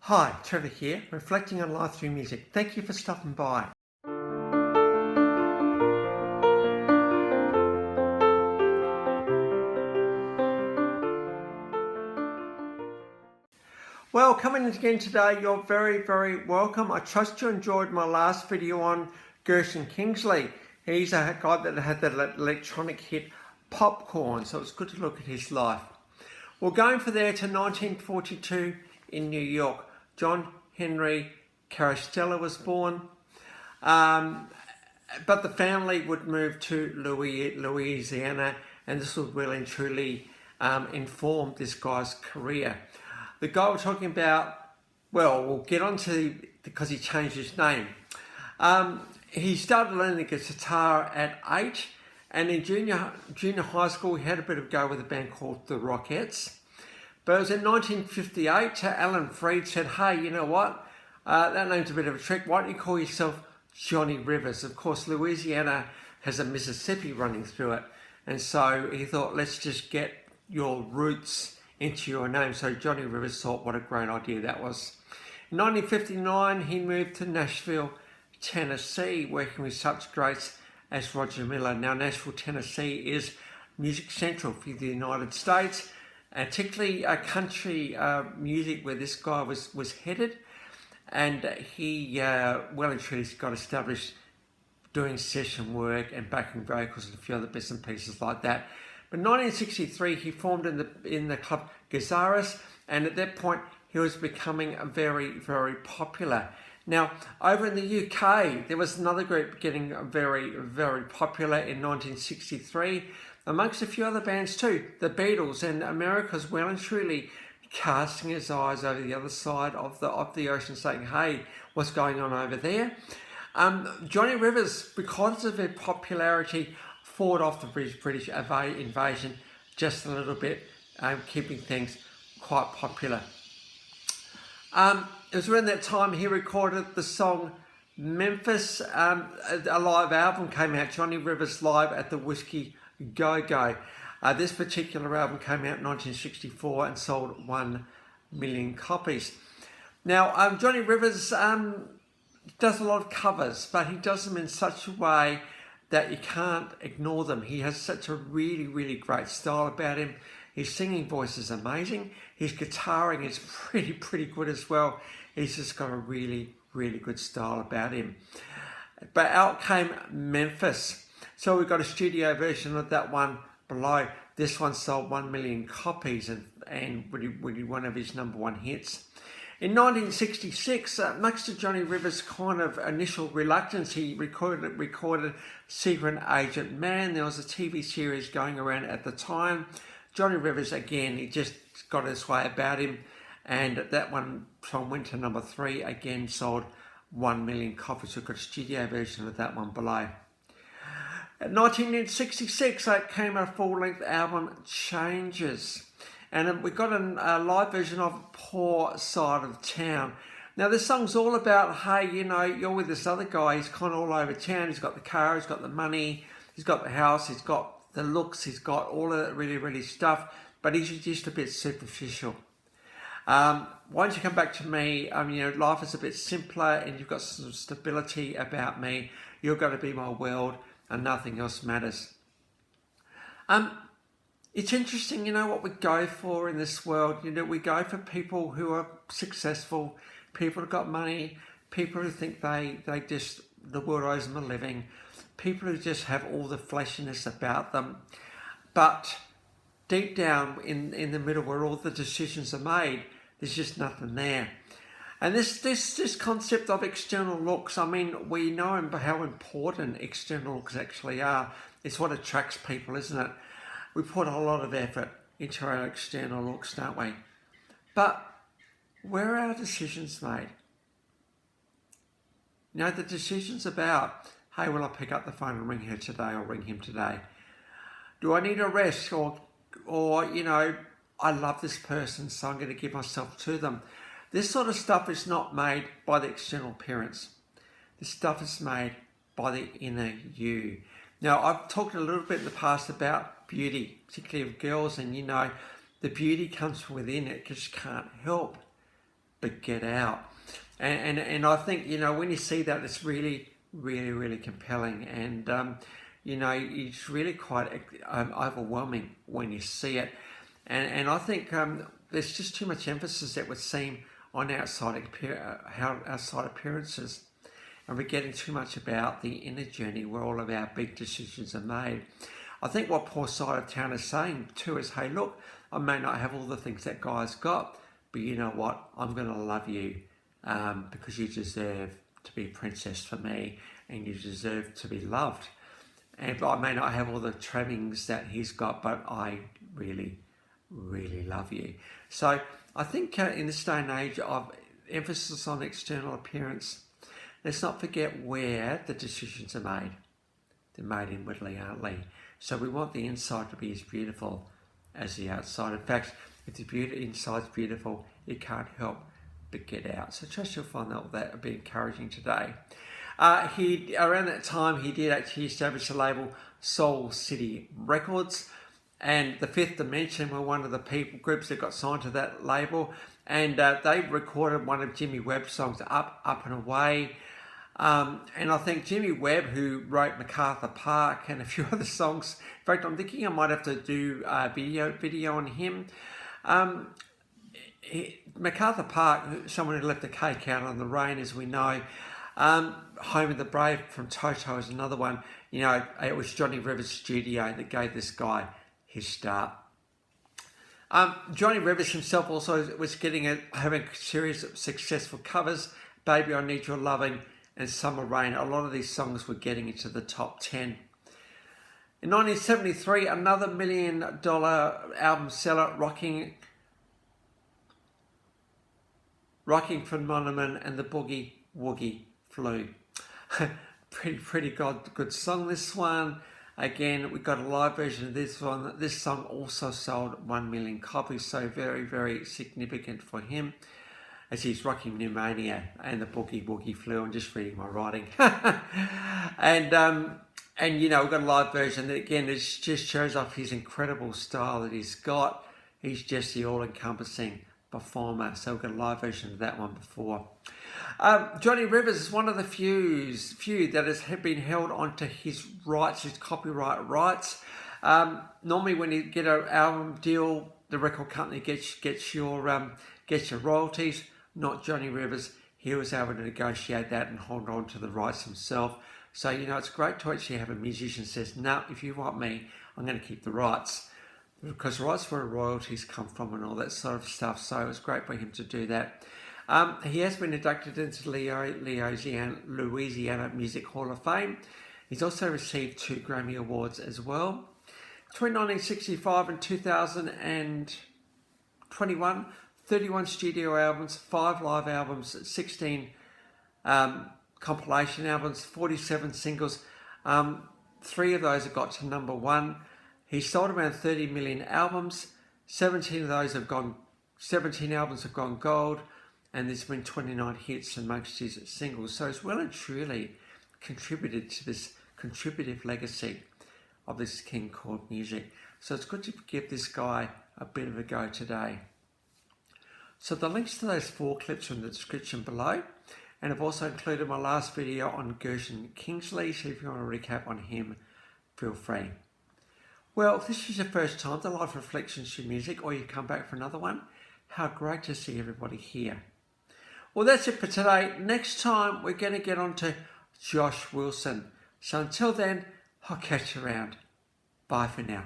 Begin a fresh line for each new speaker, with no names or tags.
Hi, Trevor here, reflecting on life through music. Thank you for stopping by. Well, coming in again today, you're very welcome. I trust you enjoyed my last video on Gershon Kingsley. He's a guy that had that electronic hit Popcorn, so it's good to look at his life. We're going for there to 1942 in New York. John Henry Carostella was born, but the family would move to Louisiana, and this would really and truly inform this guy's career. The guy we're talking about, well, we'll get on to because he changed his name. He started learning the guitar at 8, and in junior high school he had a bit of a go with a band called the Rockettes. But it was in 1958, Alan Freed said, hey, you know what, that name's a bit of a trick, why don't you call yourself Johnny Rivers? Of course, Louisiana has a Mississippi running through it, and so he thought, let's just get your roots into your name. So Johnny Rivers thought, what a great idea that was. In 1959, he moved to Nashville, Tennessee, working with such greats as Roger Miller. Now, Nashville, Tennessee is music central for the United States, and particularly country music, where this guy was headed, and he well and truly got established doing session work and backing vocals and a few other bits and pieces like that. But in 1963, he formed in the club Gazaris, and at that point he was becoming very popular. Now, over in the UK, there was another group getting very popular in 1963, amongst a few other bands too, the Beatles, and America's well and truly casting his eyes over the other side of the ocean, saying, hey, what's going on over there? Johnny Rivers, because of their popularity, fought off the British invasion just a little bit, keeping things quite popular. It was around that time he recorded the song Memphis. A live album came out, Johnny Rivers Live at the Whiskey Go-Go. This particular album came out in 1964 and sold 1 million copies. Now, Johnny Rivers does a lot of covers, but he does them in such a way that you can't ignore them. He has such a really great style about him. His singing voice is amazing. His guitaring is pretty good as well. He's just got a really good style about him. But out came Memphis. So we've got a studio version of that one below. This one sold 1 million copies and really one of his #1 hits. In 1966, much to Johnny Rivers' kind of initial reluctance, he recorded Secret Agent Man. There was a TV series going around at the time. Johnny Rivers, again, he just got his way about him, and that one song went to #3, again sold 1 million copies. We've got a studio version of that one below. In 1966, out came a full-length album, Changes. And we got a live version of Poor Side of Town. Now, this song's all about, hey, you know, you're with this other guy, he's kind of all over town, he's got the car, he's got the money, he's got the house, he's got the looks, he's got all of that really stuff, but he's just a bit superficial. Why don't you come back to me? You know, life is a bit simpler and you've got some stability about me. You're going to be my world and nothing else matters. It's interesting, you know, what we go for in this world. You know, we go for people who are successful, people who've got money, people who think the world owes them a living, people who just have all the fleshiness about them. But deep down in the middle where all the decisions are made, there's just nothing there. And this concept of external looks, I mean, we know how important external looks actually are. It's what attracts people, isn't it? We put a lot of effort into our external looks, don't we? But where are our decisions made? You know, the decision's about, hey, will I pick up the phone and ring her today or ring him today? Do I need a rest? Or you know, I love this person, so I'm going to give myself to them. This sort of stuff is not made by the external appearance. This stuff is made by the inner you. Now, I've talked a little bit in the past about beauty, particularly of girls, and you know, the beauty comes from within. It just can't help but get out. And I think, you know, when you see that, it's really, really, really compelling. And, you know, it's really quite overwhelming when you see it. And I think there's just too much emphasis that would seem on outside appearances. And we're getting too much about the inner journey where all of our big decisions are made. I think what poor side of town is saying too is, hey, look, I may not have all the things that guy's got, but you know what? I'm going to love you because you deserve to be princess for me and you deserve to be loved. And I may not have all the trappings that he's got, but I really, really love you. So I think in this day and age of emphasis on external appearance, let's not forget where the decisions are made. They're made inwardly, aren't they? So we want the inside to be as beautiful as the outside. In fact, if the inside's beautiful, you can't help but get out. So trust you'll find that will be encouraging today. Around that time, he did actually establish the label Soul City Records, and the Fifth Dimension were one of the groups that got signed to that label, and they recorded one of Jimmy Webb's songs, Up and Away. And I think Jimmy Webb, who wrote MacArthur Park and a few other songs, in fact, I'm thinking I might have to do a video on him. MacArthur Park, someone who left the cake out on the rain, as we know. Home of the Brave from Toto is another one. You know, it was Johnny Rivers' studio that gave this guy his start. Johnny Rivers himself also was having a series of successful covers. Baby, I Need Your Loving and Summer Rain. A lot of these songs were getting into the top 10. In 1973, another $1 million album seller, Rockin, Pneumonia and the Boogie, Woogie flew. pretty good song, this one. Again, we got a live version of this one. This song also sold 1 million copies, so very, very significant for him as he's rocking Pneumonia and the Boogie Woogie flew. I'm just reading my writing. And you know, we've got a live version that again, it just shows off his incredible style that he's got. He's just the all-encompassing performer. So we've got a live version of that one before. Johnny Rivers is one of the few that has been held onto his rights, his copyright rights. Normally when you get an album deal, the record company gets your royalties, not Johnny Rivers. He was able to negotiate that and hold on to the rights himself. So, you know, it's great to actually have a musician says, no, if you want me, I'm going to keep the rights. Because rights where royalties come from and all that sort of stuff. So it was great for him to do that. He has been inducted into the Louisiana Music Hall of Fame. He's also received 2 Grammy Awards as well. Between 1965 and 2021, 31 studio albums, 5 live albums, 16 compilation albums, 47 singles. 3 of those have got to number 1. He sold around 30 million albums. 17 albums have gone gold, and there's been 29 hits amongst his singles. So he's well and truly contributed to this contributive legacy of this king called music. So it's good to give this guy a bit of a go today. So the links to those 4 clips are in the description below. And I've also included my last video on Gershon Kingsley. So if you want to recap on him, feel free. Well, if this is your first time to Life Reflections through Music, or you come back for another one, how great to see everybody here. Well, that's it for today. Next time, we're going to get on to Josh Wilson. So until then, I'll catch you around. Bye for now.